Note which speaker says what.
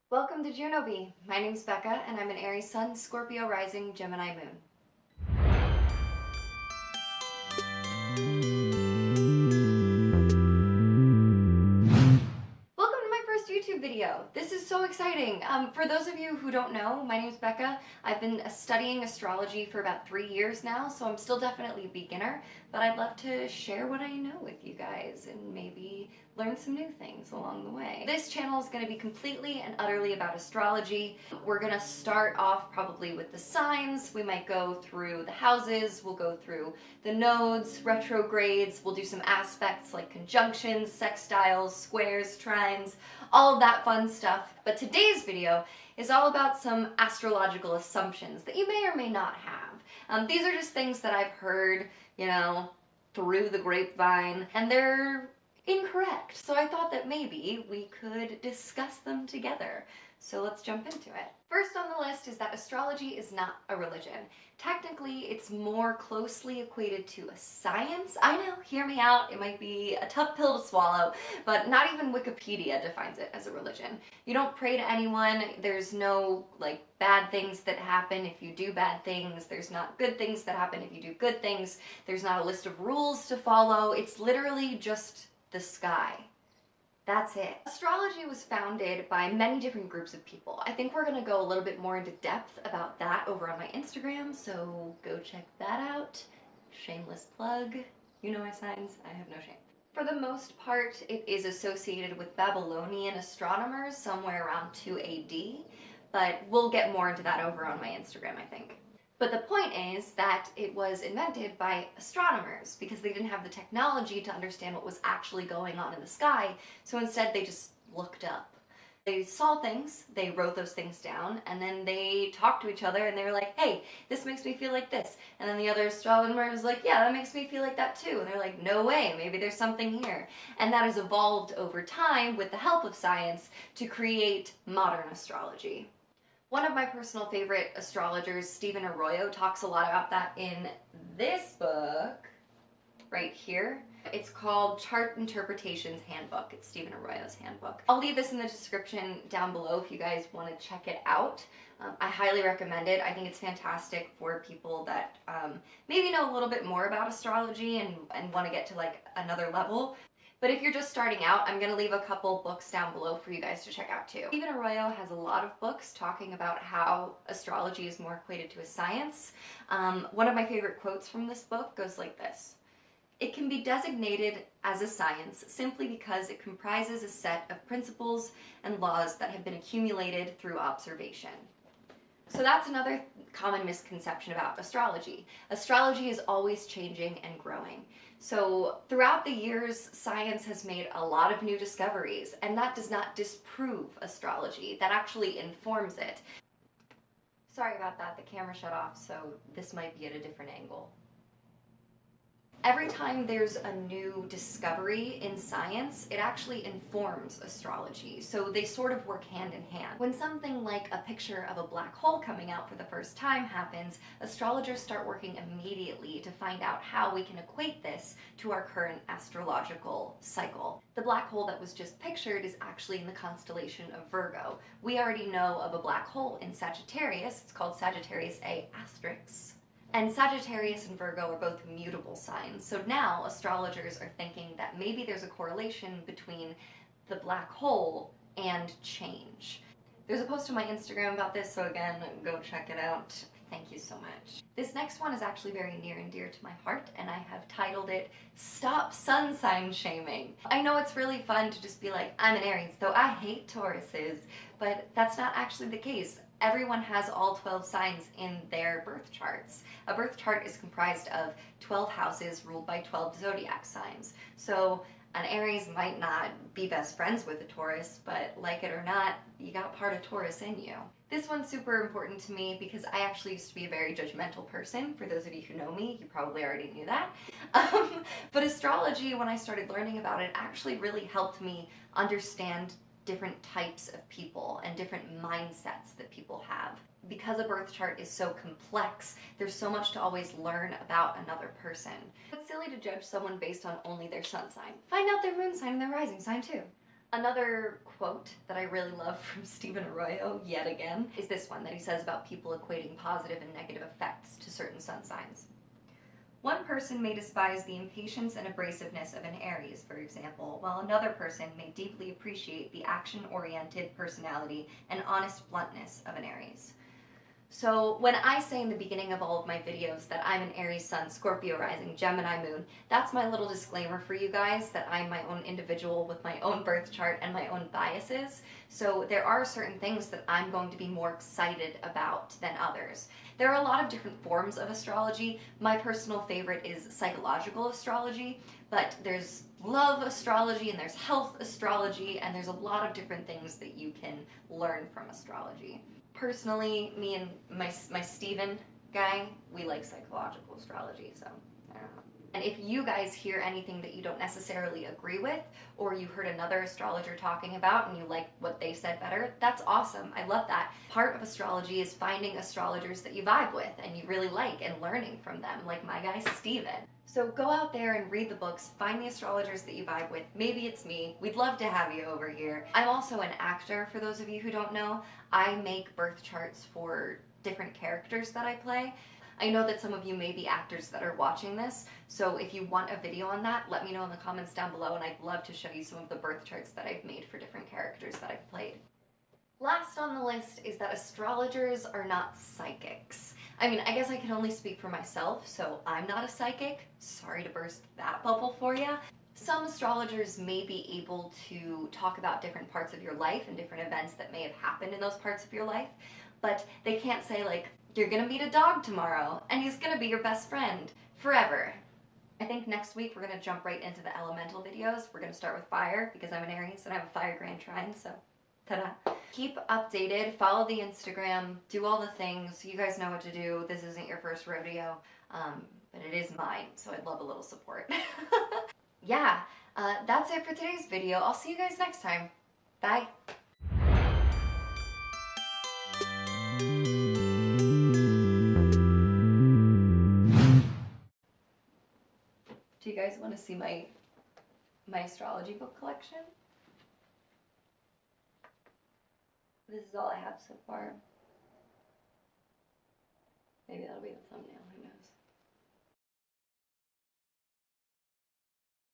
Speaker 1: Welcome to JunoBee. My name's Becca, and I'm an Aries Sun, Scorpio Rising, Gemini Moon. Welcome to my first YouTube video. This is so exciting. For those of you who don't know, my name's Becca. I've been studying astrology for about 3 years now, so I'm still definitely a beginner, but I'd love to share what I know with you guys and maybe learn some new things along the way. This channel is going to be completely and utterly about astrology. We're going to start off probably with the signs. We might go through the houses, we'll go through the nodes, retrogrades, we'll do some aspects like conjunctions, sextiles, squares, trines, all of that fun stuff. But today's video is all about some astrological assumptions that you may or may not have. These are just things that I've heard, through the grapevine, and they're incorrect. So I thought that maybe we could discuss them together. So let's jump into it. First on the list is that astrology is not a religion. Technically, it's more closely equated to a science. I know, hear me out, it might be a tough pill to swallow, but not even Wikipedia defines it as a religion. You don't pray to anyone, there's no bad things that happen if you do bad things, there's not good things that happen if you do good things, there's not a list of rules to follow, it's literally just the sky. That's it. Astrology was founded by many different groups of people. I think we're going to go a little bit more into depth about that over on my Instagram, so go check that out. Shameless plug. You know my signs, I have no shame. For the most part, it is associated with Babylonian astronomers somewhere around 2 AD, but we'll get more into that over on my Instagram, I think. But the point is that it was invented by astronomers because they didn't have the technology to understand what was actually going on in the sky, so instead they just looked up. They saw things, they wrote those things down, and then they talked to each other and they were like, hey, this makes me feel like this. And then the other astronomer was like, yeah, that makes me feel like that too. And they're like, no way, maybe there's something here. And that has evolved over time with the help of science to create modern astrology. One of my personal favorite astrologers, Stephen Arroyo, talks a lot about that in this book right here. It's called Chart Interpretations Handbook. It's Stephen Arroyo's handbook. I'll leave this in the description down below if you guys want to check it out. I highly recommend it. I think it's fantastic for people that maybe know a little bit more about astrology and want to get to another level. But if you're just starting out, I'm going to leave a couple books down below for you guys to check out too. Stephen Arroyo has a lot of books talking about how astrology is more equated to a science. One of my favorite quotes from this book goes like this: "It can be designated as a science simply because it comprises a set of principles and laws that have been accumulated through observation." So that's another common misconception about astrology. Astrology is always changing and growing. So throughout the years, science has made a lot of new discoveries, and that does not disprove astrology. That actually informs it. Sorry about that, the camera shut off, so this might be at a different angle. Every time there's a new discovery in science, it actually informs astrology, so they sort of work hand in hand. When something like a picture of a black hole coming out for the first time happens, astrologers start working immediately to find out how we can equate this to our current astrological cycle. The black hole that was just pictured is actually in the constellation of Virgo. We already know of a black hole in Sagittarius. It's called Sagittarius A asterisk. And Sagittarius and Virgo are both mutable signs. So now astrologers are thinking that maybe there's a correlation between the black hole and change. There's a post on my Instagram about this, so again, go check it out. Thank you so much. This next one is actually very near and dear to my heart, and I have titled it, Stop Sun Sign Shaming. I know it's really fun to just be like, I'm an Aries, though I hate Tauruses, but that's not actually the case. Everyone has all 12 signs in their birth charts. A birth chart is comprised of 12 houses ruled by 12 zodiac signs. So an Aries might not be best friends with a Taurus, but like it or not, you got part of Taurus in you. This one's super important to me because I actually used to be a very judgmental person. For those of you who know me, you probably already knew that. But astrology, when I started learning about it, actually really helped me understand different types of people and different mindsets that people have. Because a birth chart is so complex, there's so much to always learn about another person. It's silly to judge someone based on only their sun sign. Find out their moon sign and their rising sign too. Another quote that I really love from Stephen Arroyo, yet again, is this one that he says about people equating positive and negative effects to certain sun signs. One person may despise the impatience and abrasiveness of an Aries, for example, while another person may deeply appreciate the action-oriented personality and honest bluntness of an Aries. So when I say in the beginning of all of my videos that I'm an Aries Sun, Scorpio Rising, Gemini Moon, that's my little disclaimer for you guys that I'm my own individual with my own birth chart and my own biases. So there are certain things that I'm going to be more excited about than others. There are a lot of different forms of astrology. My personal favorite is psychological astrology, but there's love astrology and there's health astrology, and there's a lot of different things that you can learn from astrology. Personally, me and my Steven guy, we like psychological astrology, so I don't know. And if you guys hear anything that you don't necessarily agree with, or you heard another astrologer talking about and you like what they said better, that's awesome. I love that. Part of astrology is finding astrologers that you vibe with and you really like and learning from them, like my guy Steven. So go out there and read the books, find the astrologers that you vibe with. Maybe it's me. We'd love to have you over here. I'm also an actor, for those of you who don't know. I make birth charts for different characters that I play. I know that some of you may be actors that are watching this, so if you want a video on that, let me know in the comments down below, and I'd love to show you some of the birth charts that I've made for different characters that I've played. Last on the list is that astrologers are not psychics. I mean, I guess I can only speak for myself, so I'm not a psychic. Sorry to burst that bubble for you. Some astrologers may be able to talk about different parts of your life and different events that may have happened in those parts of your life, but they can't say, like, you're gonna meet a dog tomorrow and he's gonna be your best friend forever. I think next week we're gonna jump right into the elemental videos. We're gonna start with fire because I'm an Aries and I have a fire grand trine, so ta-da. Keep updated, follow the Instagram, do all the things. You guys know what to do. This isn't your first rodeo, but it is mine, so I'd love a little support. Yeah, that's it for today's video. I'll see you guys next time. Bye. Do you guys want to see my astrology book collection? This is all I have so far. Maybe that'll be the thumbnail.